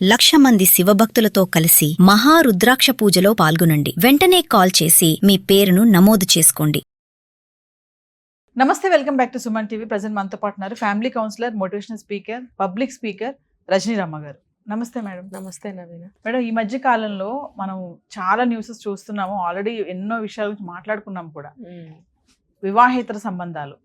1,00,000 మంది శివభక్తులతో కలిసి మహారుద్రాక్ష పూజలో పాల్గొనండి. వెంటనే కాల్ చేసి మీ పేరును నమోదు చేసుకోండి. నమస్తే, welcome back to Suman TV. Present మనతో పాటు ఉన్నారు family counsellor, motivational speaker, public speaker Rajaniramma గారు. నమస్తే మేడం. నమస్తే నవీన. మేడం, ఈ మధ్య కాలంలో మనం చాలా న్యూసెస్ చూస్తున్నాము. ఆల్రెడీ ఎన్నో విషయాల గురించి మాట్లాడుకున్నాం కూడా. వివాహేతర సంబంధాలు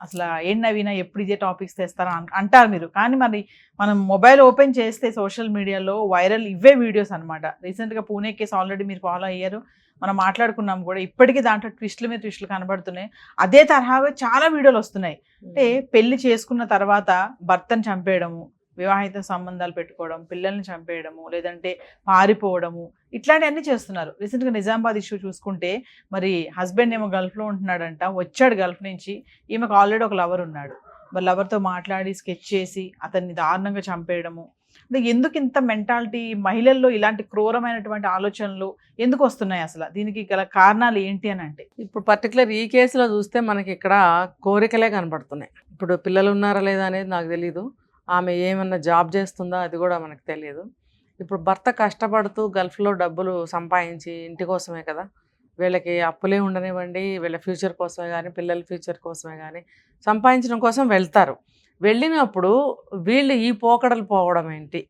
అసలు ఏం నవీన, ఎప్పుడు ఇదే టాపిక్స్ తెస్తారా అంటారు మీరు. కానీ మరి మనం మొబైల్ ఓపెన్ చేస్తే సోషల్ మీడియాలో వైరల్ ఇవే వీడియోస్ అనమాట. రీసెంట్గా పూణే కేసు ఆల్రెడీ మీరు ఫాలో అయ్యారు, మనం మాట్లాడుకున్నాం కూడా. ఇప్పటికీ దాంట్లో ట్విస్టుల మీద ట్విస్టులు కనబడుతున్నాయి. అదే తరహాగా చాలా వీడియోలు వస్తున్నాయి. అంటే పెళ్లి చేసుకున్న తర్వాత భర్తను చంపేయడము, వివాహిత సంబంధాలు పెట్టుకోవడం, పిల్లల్ని చంపేయడము, లేదంటే పారిపోవడము, ఇట్లాంటివన్నీ చేస్తున్నారు. రీసెంట్గా నిజామాబాద్ ఇష్యూ చూసుకుంటే, మరి హస్బెండ్ ఏమో గల్ఫ్లో ఉంటున్నాడంట, వచ్చాడు గల్ఫ్ నుంచి. ఈమెకు ఆల్రెడీ ఒక లవర్ ఉన్నాడు. మరి లవర్తో మాట్లాడి స్కెచ్ చేసి అతన్ని దారుణంగా చంపేయడము. అంటే ఎందుకు ఇంత మెంటాలిటీ మహిళల్లో, ఇలాంటి క్రూరమైనటువంటి ఆలోచనలు ఎందుకు వస్తున్నాయి? అసలు దీనికి గల కారణాలు ఏంటి అని అంటే, ఇప్పుడు పర్టికులర్ ఈ కేసులో చూస్తే మనకి ఇక్కడ కోరికలే కనపడుతున్నాయి. ఇప్పుడు పిల్లలు ఉన్నారా లేదా అనేది నాకు తెలీదు, ఆమె ఏమన్నా జాబ్ చేస్తుందా అది కూడా మనకు తెలియదు. ఇప్పుడు భర్త కష్టపడుతూ గల్ఫ్లో డబ్బులు సంపాదించి ఇంటి కోసమే కదా, వీళ్ళకి అప్పులే ఉండనివ్వండి, వీళ్ళ ఫ్యూచర్ కోసమే కానీ పిల్లల ఫ్యూచర్ కోసమే కానీ సంపాదించడం కోసం వెళ్తారు. వెళ్ళినప్పుడు వీళ్ళు ఈ పోకడలు పోవడం ఏంటి?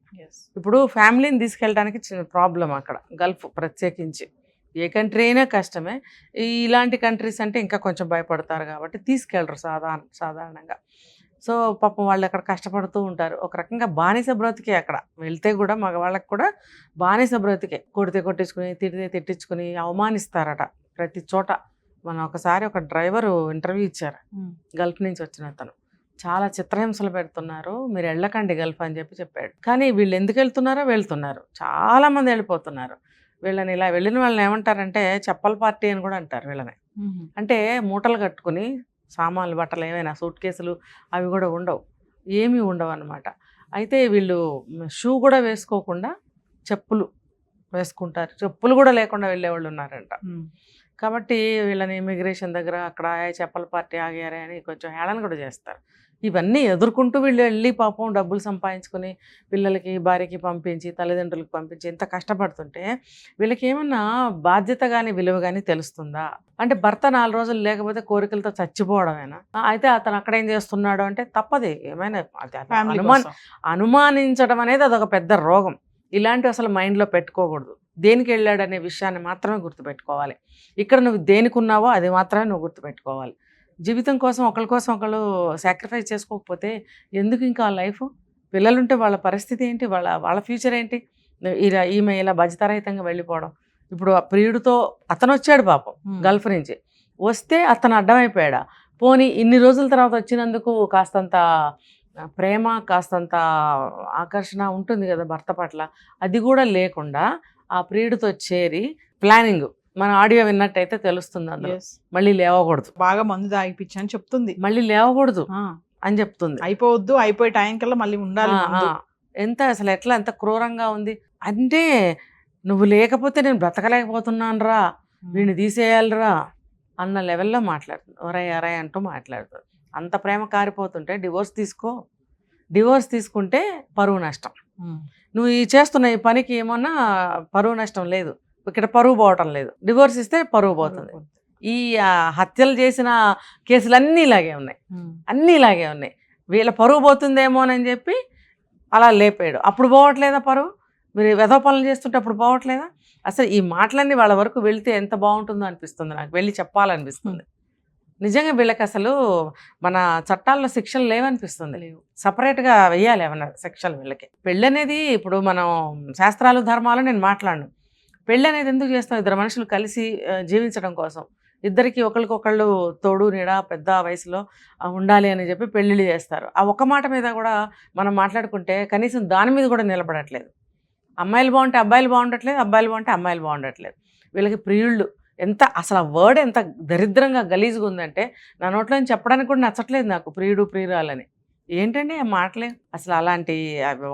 ఇప్పుడు ఫ్యామిలీని తీసుకెళ్ళడానికి చిన్న ప్రాబ్లం అక్కడ గల్ఫ్ ప్రత్యేకించి. ఏ కంట్రీ అయినా కష్టమే, ఇలాంటి కంట్రీస్ అంటే ఇంకా కొంచెం భయపడతారు కాబట్టి తీసుకెళ్ళరు సాధారణంగా. సో పాపం వాళ్ళు అక్కడ కష్టపడుతూ ఉంటారు. ఒక రకంగా బానిస బ్రతికే అక్కడ వెళ్తే కూడా, మగవాళ్ళకి కూడా బానిస బ్రతికే. కొడితే కొట్టించుకుని, తిడితే తిట్టించుకుని అవమానిస్తారట ప్రతి చోట. మనం ఒకసారి ఒక డ్రైవరు ఇంటర్వ్యూ ఇచ్చారు, గల్ఫ్ నుంచి వచ్చిన అతను. చాలా చిత్రహింసలు పెడుతున్నారు, మీరు వెళ్ళకండి గల్ఫ్ అని చెప్పాడు. కానీ వీళ్ళు ఎందుకు వెళ్తున్నారు, చాలామంది వెళ్ళిపోతున్నారు. వీళ్ళని ఇలా వెళ్ళిన వాళ్ళని ఏమంటారంటే చెప్పల పార్టీ అని కూడా అంటారు వీళ్ళని. అంటే మూటలు కట్టుకుని సామాన్లు, బట్టలు, ఏమైనా సూట్ కేసులు అవి కూడా ఉండవు, ఏమీ ఉండవు అన్నమాట. అయితే వీళ్ళు షూ కూడా వేసుకోకుండా చెప్పులు వేసుకుంటారు, చెప్పులు కూడా లేకుండా వెళ్ళేవాళ్ళు ఉన్నారంట. కాబట్టి వీళ్ళని ఇమిగ్రేషన్ దగ్గర అక్కడ చెప్పల పార్టీ ఆగారే అని కొంచెం హేళన కూడా చేస్తారు. ఇవన్నీ ఎదుర్కొంటూ వీళ్ళు వెళ్ళి పాపం డబ్బులు సంపాదించుకొని పిల్లలకి, భార్యకి పంపించి, తల్లిదండ్రులకు పంపించి ఇంత కష్టపడుతుంటే వీళ్ళకి ఏమన్నా బాధ్యత కానీ విలువ కానీ తెలుస్తుందా? అంటే భర్త 4 రోజులు లేకపోతే కోరికలతో చచ్చిపోవడమేనా? అయితే అతను అక్కడ ఏం చేస్తున్నాడు అంటే తప్పది. ఏమైనా అనుమానించడం అనేది అదొక పెద్ద రోగం. ఇలాంటివి అసలు మైండ్లో పెట్టుకోకూడదు. దేనికి వెళ్ళాడనే విషయాన్ని మాత్రమే గుర్తుపెట్టుకోవాలి. ఇక్కడ నువ్వు దేనికి ఉన్నావో అది మాత్రమే నువ్వు గుర్తుపెట్టుకోవాలి. జీవితం కోసం ఒకరి కోసం ఒకళ్ళు సాక్రిఫైస్ చేసుకోకపోతే ఎందుకు ఇంకా లైఫ్? పిల్లలుంటే వాళ్ళ పరిస్థితి ఏంటి, వాళ్ళ ఫ్యూచర్ ఏంటి? ఈమె ఇలా బాధ్యతారహితంగా వెళ్ళిపోవడం. ఇప్పుడు ప్రియుడితో అతను వచ్చాడు పాపం గల్ఫ్ నుంచి, వస్తే అతను అడ్డమైపోయాడా? పోనీ ఇన్ని రోజుల తర్వాత వచ్చినందుకు కాస్తంత ప్రేమ, కాస్తంత ఆకర్షణ ఉంటుంది కదా భర్త పట్ల, అది కూడా లేకుండా ఆ ప్రియుడితో చేరి ప్లానింగ్, మన ఆడియో విన్నట్టయితే తెలుస్తుంది అందులో. మళ్ళీ లేవకూడదు, బాగా మందు తాగిపించి అని చెప్తుంది, మళ్ళీ లేవకూడదు అని చెప్తుంది. అయిపోవద్దు, అయిపోయే టైం కల్లా మళ్ళీ ఉండాలి. ఎంత అసలు ఎట్లా, ఎంత క్రూరంగా ఉంది అంటే, నువ్వు లేకపోతే నేను బ్రతకలేకపోతున్నాను రా, వీడిని తీసేయాలిరా అన్న లెవెల్లో మాట్లాడుతుంది. ఒరై అంటూ మాట్లాడుతుంది. అంత ప్రేమ కారిపోతుంటే డివోర్స్ తీసుకుంటే పరువు నష్టం. నువ్వు చేస్తున్న ఈ పనికి ఏమన్నా పరువు నష్టం లేదు, ఇక్కడ పరువు పోవటం లేదు. డివోర్స్ ఇస్తే పరువు పోతుంది. ఈ హత్యలు చేసిన కేసులు ఇలాగే ఉన్నాయి. వీళ్ళ పరువు పోతుందేమోనని చెప్పి అలా లేపాడు. అప్పుడు పోవట్లేదా పరువు? మీరు వెధవ పనులు చేస్తుంటే అప్పుడు పోవట్లేదా? అసలు ఈ మాటలన్నీ వాళ్ళ వరకు వెళితే ఎంత బాగుంటుందో అనిపిస్తుంది నాకు, వెళ్ళి చెప్పాలనిపిస్తుంది. నిజంగా వీళ్ళకి అసలు మన చట్టాల్లో శిక్షలు లేవనిపిస్తుంది. సపరేట్గా వెయ్యాలి ఏమన్నా శిక్షలు వీళ్ళకి. పెళ్ళి అనేది ఇప్పుడు మనం శాస్త్రాలు, ధర్మాలు నేను మాట్లాడను. పెళ్ళి అనేది ఎందుకు చేస్తాం? ఇద్దరు మనుషులు కలిసి జీవించడం కోసం, ఇద్దరికి ఒకరికొకళ్ళు తోడు నీడ పెద్ద వయసులో ఉండాలి అని చెప్పి పెళ్ళిళ్ళు చేస్తారు. ఆ ఒక్క మాట మీద కూడా మనం మాట్లాడుకుంటే కనీసం దాని మీద కూడా నిలబడట్లేదు. అమ్మాయిలు బాగుంటే అబ్బాయిలు బాగుండట్లేదు, అబ్బాయిలు బాగుంటే అమ్మాయిలు బాగుండట్లేదు. వీళ్ళకి ప్రియుళ్ళు ఎంత, అసలు ఆ వర్డ్ ఎంత దరిద్రంగా గలీజ్గా ఉందంటే నా నోట్లో చెప్పడానికి కూడా నచ్చట్లేదు నాకు, ప్రియుడు ప్రియురాలని. ఏంటండి ఆ మాటలే? అసలు అలాంటి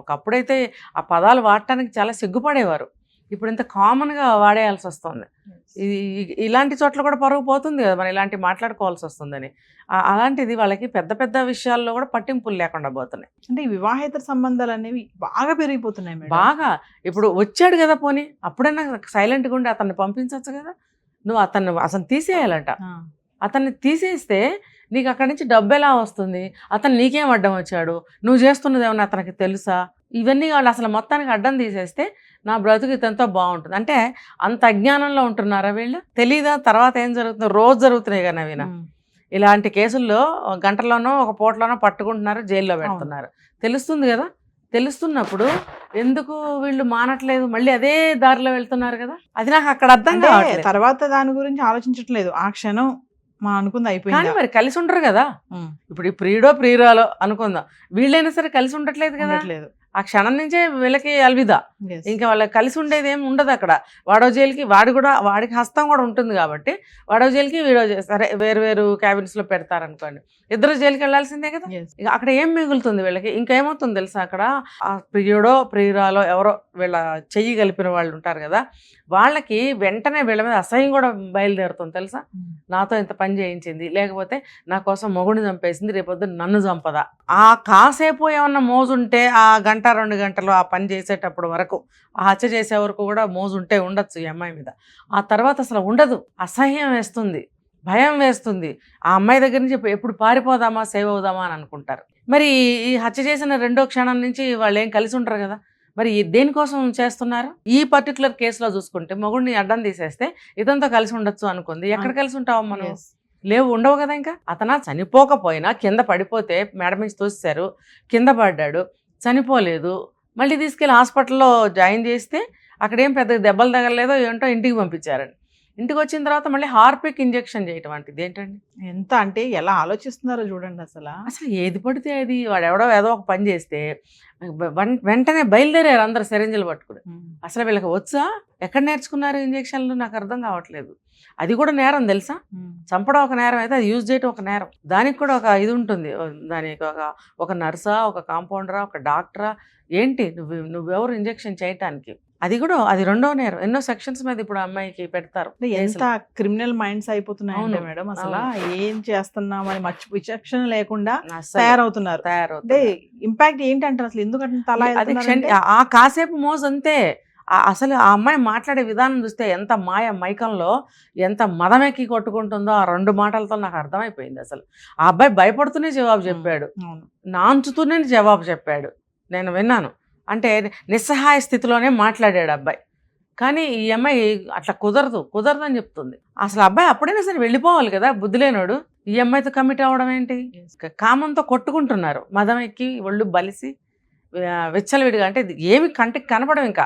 ఒకప్పుడైతే ఆ పదాలు వాడటానికి చాలా సిగ్గుపడేవారు. ఇప్పుడు ఇంత కామన్గా వాడేయాల్సి వస్తుంది. ఇలాంటి చోట్ల కూడా పరుగు పోతుంది కదా, మనం ఇలాంటి మాట్లాడుకోవాల్సి వస్తుందని. అలాంటిది వాళ్ళకి పెద్ద పెద్ద విషయాల్లో కూడా పట్టింపులు లేకుండా పోతున్నాయి. అంటే ఈ వివాహేతర సంబంధాలు అనేవి బాగా పెరిగిపోతున్నాయి మేడం. బాగా. ఇప్పుడు వచ్చాడు కదా, పోనీ అప్పుడైనా సైలెంట్గా ఉండి అతన్ని పంపించవచ్చు కదా. నువ్వు అతను తీసేయాలంట. అతన్ని తీసేస్తే నీకు అక్కడి నుంచి డబ్బు ఎలా వస్తుంది? అతను నీకేం అడ్డం వచ్చాడు? నువ్వు చేస్తున్నది ఏమన్నా అతనికి తెలుసా? ఇవన్నీ వాళ్ళు అసలు మొత్తానికి అడ్డం తీసేస్తే నా బ్రతుకు ఇతనితో బాగుంటుంది. అంటే అంత అజ్ఞానంలో ఉంటున్నారా వీళ్ళు? తెలీదా తర్వాత ఏం జరుగుతుందో? రోజు జరుగుతున్నాయి కదా నవీన. ఇలాంటి కేసుల్లో గంటలోనో ఒక పూటలోనో పట్టుకుంటున్నారు, జైల్లో పెడుతున్నారు. తెలుస్తుంది కదా. తెలుస్తున్నప్పుడు ఎందుకు వీళ్ళు మానట్లేదు? మళ్ళీ అదే దారిలో వెళ్తున్నారు కదా. అది నాకు అక్కడ అర్థం కావట్లేదు. తర్వాత దాని గురించి ఆలోచించట్లేదు. ఆ క్షణం మనం అనుకుంది అయిపోయింది. కానీ మరి కలిసి ఉండరు కదా. ఇప్పుడు ఈ ప్రియురాలో అనుకుందాం, వీళ్ళైనా సరే కలిసి ఉండట్లేదు కదా. ఆ క్షణం నుంచే వీళ్ళకి అల్విదా. ఇంకా వాళ్ళకి కలిసి ఉండేది ఏమి ఉండదు అక్కడ. వాడో జైలుకి వాడికి హస్తం కూడా ఉంటుంది కాబట్టి వాడో జైలుకి వీడో సరే వేరు వేరు క్యాబిన్స్లో పెడతారనుకోండి, ఇద్దరు జైలుకి వెళ్ళాల్సిందే కదా. ఇక అక్కడ ఏం మిగులుతుంది వీళ్ళకి? ఇంకేమవుతుంది తెలుసా, అక్కడ ఆ ప్రియురాలో ఎవరో వీళ్ళ చెయ్యి కలిపిన వాళ్ళు ఉంటారు కదా, వాళ్ళకి వెంటనే వీళ్ళ మీద అసహ్యం కూడా బయలుదేరుతుంది తెలుసా. నాతో ఇంత పని చేయించింది, లేకపోతే నా కోసం మొగుడిని చంపేసింది, రేపొద్దున నన్ను చంపదా. ఆ కాసేపు ఏమన్నా మోజుంటే ఆ 1-2 గంటలు ఆ పని చేసేటప్పుడు వరకు, ఆ హత్య చేసే వరకు కూడా మోజుంటే ఉండొచ్చు ఈ అమ్మాయి మీద. ఆ తర్వాత అసలు ఉండదు. అసహ్యం వేస్తుంది, భయం వేస్తుంది. ఆ అమ్మాయి దగ్గర నుంచి ఎప్పుడు పారిపోదామా, సేవ్ అవుదామా అని అనుకుంటారు. మరి ఈ హత్య చేసిన 2వ క్షణం నుంచి వాళ్ళు ఏం కలిసి ఉంటారు కదా. మరి దేనికోసం చేస్తున్నారు? ఈ పర్టికులర్ కేసులో చూసుకుంటే మొగుడిని అడ్డం తీసేస్తే ఇతనితో కలిసి ఉండొచ్చు అనుకుంది. ఎక్కడ కలిసి ఉంటావు మనం? లేవు, ఉండవు కదా. ఇంకా అతను చనిపోకపోయినా కింద పడిపోతే మేడ నుంచి తోసేశారు, కింద పడ్డాడు, చనిపోలేదు. మళ్ళీ తీసుకెళ్ళి హాస్పిటల్లో జాయిన్ చేస్తే అక్కడేం పెద్ద దెబ్బలు తగలలేదో ఏంటో ఇంటికి పంపించారండి. ఇంటికి వచ్చిన తర్వాత మళ్ళీ హార్పిక్ ఇంజెక్షన్ చేయటం అంటే ఏంటండి? ఎంత అంటే ఎలా ఆలోచిస్తున్నారో చూడండి. అసలు ఏది పడితే అది వాడు ఏదో ఒక పని చేస్తే వెంటనే బయలుదేరారు అందరు సిరింజలు పట్టుకుని. అసలు వీళ్ళకి వచ్చా? ఎక్కడ నేర్చుకున్నారు ఇంజెక్షన్లు? నాకు అర్థం కావట్లేదు. అది కూడా నేరం తెలుసా. చంపడం ఒక నేరం అయితే అది యూజ్ చేయడం ఒక నేరం. దానికి కూడా ఒక ఇది ఉంటుంది. దానికి ఒక నర్సా, ఒక కాంపౌండరా, ఒక డాక్టరా, ఏంటి నువ్వెవరు ఇంజెక్షన్ చేయటానికి? అది కూడా అది 2వ నేరం. ఎన్నో సెక్షన్స్ మీద ఇప్పుడు అమ్మాయికి పెడతారు. ఎంత క్రిమినల్ మైండ్స్ అయిపోతున్నాయి మేడం. అసలు ఏం చేస్తున్నామని విచక్షణ లేకుండా తయారవుతున్నారు. ఇంపాక్ట్ ఏంటంటారు అసలు? ఎందుకంటే ఆ కాసేపు మోజు అంతే. అసలు ఆ అమ్మాయి మాట్లాడే విధానం చూస్తే ఎంత మైకంలో ఎంత మదమెక్కి కొట్టుకుంటుందో ఆ 2 మాటలతో నాకు అర్థమైపోయింది. అసలు ఆ అబ్బాయి భయపడుతూనే జవాబు చెప్పాడు, నాంచుతూనే జవాబు చెప్పాడు. నేను విన్నాను. అంటే నిస్సహాయ స్థితిలోనే మాట్లాడాడు అబ్బాయి. కానీ ఈ అమ్మాయి అట్లా కుదరదు అని చెప్తుంది. అసలు అబ్బాయి అప్పుడైనా సరే వెళ్ళిపోవాలి కదా, బుద్ధి లేనోడు. ఈ అమ్మాయితో కమిట్ అవ్వడం ఏంటి? కామంతో కొట్టుకుంటున్నారు, మదం ఎక్కి ఒళ్ళు బలిసి విచ్చలవిడిగా. అంటే ఏమి కంటికి కనపడం. ఇంకా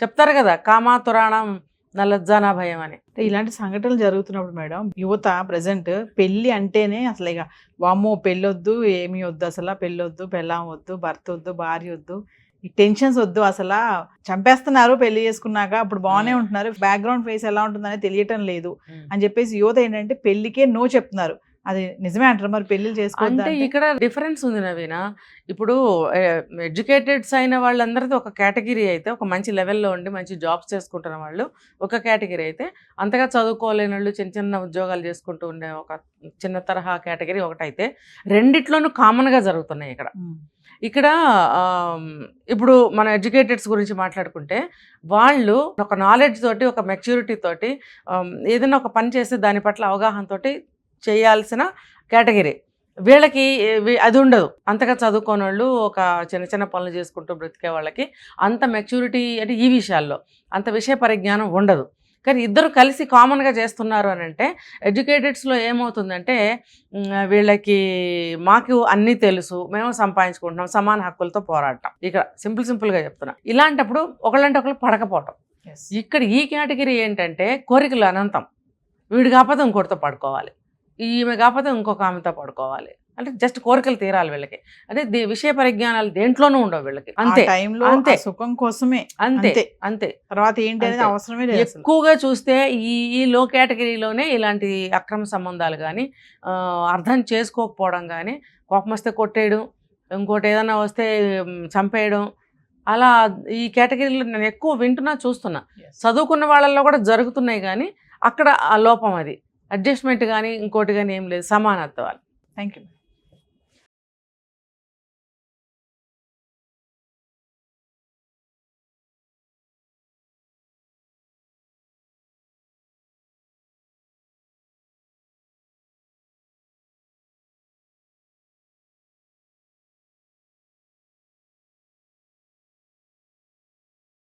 చెప్తారు కదా, కామా తురాణం నల్లజ్జానా భయం అని. ఇలాంటి సంఘటనలు జరుగుతున్నప్పుడు మేడం, యువత ప్రజెంట్ పెళ్లి అంటేనే అసలు ఇక వామ్మో పెళ్ళొద్దు, ఏమీ వద్దు, అసలు పెళ్ళొద్దు, పెళ్ళాం వద్దు, భర్త వద్దు, భార్య వద్దు, ఈ టెన్షన్స్ వద్దు, అసలు చంపేస్తున్నారు పెళ్లి చేసుకున్నాక, అప్పుడు బాగానే ఉంటున్నారు, బ్యాక్గ్రౌండ్ ఫేస్ ఎలా ఉంటుందనే తెలియటం లేదు అని చెప్పేసి యువత ఏంటంటే పెళ్లికే నో చెప్తున్నారు. అది నిజమే అంటారు? మరి పెళ్లి చేసుకోవద్దు అంటే ఇక్కడ డిఫరెన్స్ ఉంది నవీన. ఇప్పుడు ఎడ్యుకేటెడ్స్ అయిన వాళ్ళందరిది ఒక కేటగిరీ అయితే, ఒక మంచి లెవెల్లో ఉండి మంచి జాబ్స్ చేసుకుంటున్న వాళ్ళు ఒక కేటగిరీ అయితే, అంతగా చదువుకోలేని వాళ్ళు చిన్న చిన్న ఉద్యోగాలు చేసుకుంటూ ఉండే ఒక చిన్న తరహా కేటగిరీ ఒకటైతే, రెండిట్లోనూ కామన్గా జరుగుతున్నాయి ఇక్కడ. ఇక్కడ ఇప్పుడు మన ఎడ్యుకేటెడ్స్ గురించి మాట్లాడుకుంటే, వాళ్ళు ఒక నాలెడ్జ్ తోటి, ఒక మెచ్యూరిటీ తోటి ఏదైనా ఒక పని చేస్తే దాని పట్ల అవగాహనతోటి చేయాల్సిన కేటగిరీ. వీళ్ళకి అది ఉండదు. అంతగా చదువుకోని వాళ్ళు ఒక చిన్న చిన్న పనులు చేసుకుంటూ బ్రతికే వాళ్ళకి అంత మెచ్యూరిటీ అంటే ఈ విషయాల్లో అంత విషయ పరిజ్ఞానం ఉండదు. కానీ ఇద్దరు కలిసి కామన్గా చేస్తున్నారు అని అంటే, ఎడ్యుకేటెడ్స్లో ఏమవుతుందంటే వీళ్ళకి మాకు అన్నీ తెలుసు, మేము సంపాదించుకుంటున్నాం, సమాన హక్కులతో పోరాడటం. ఇక్కడ సింపుల్గా చెప్తున్నా. ఇలాంటప్పుడు ఒకళ్ళంటే ఒకళ్ళు పడకపోవటం. ఇక్కడ ఈ కేటగిరీ ఏంటంటే కోరికలు అనంతం. వీడు కాకపోతే ఇంకోటితో పడుకోవాలి, ఈమె కాకపోతే ఇంకొక ఆమెతో పడుకోవాలి, అంటే జస్ట్ కోరికలు తీరాలి వీళ్ళకి. అంటే విషయ పరిజ్ఞానాలు దేంట్లోనూ ఉండవు వీళ్ళకి. అంతే, అంతే, సుఖం కోసమే, అంతే అంతే. తర్వాత ఏంటి అనేది అవసరమే లేదు. ఎక్కువగా చూస్తే ఈ లో కేటగిరీలోనే ఇలాంటి అక్రమ సంబంధాలు కానీ, అర్థం చేసుకోకపోవడం కానీ, కోపం వస్తే కొట్టేయడం, ఇంకోటి ఏదైనా వస్తే చంపేయడం, అలా ఈ కేటగిరీలో నేను ఎక్కువ వింటున్నా చూస్తున్నా. Yes. చదువుకున్న వాళ్ళల్లో కూడా జరుగుతున్నాయి కానీ అక్కడ ఆ లోపం, అది అడ్జస్ట్మెంట్ కానీ ఇంకోటి కానీ ఏం లేదు, సమానత్వాలు. Thank you.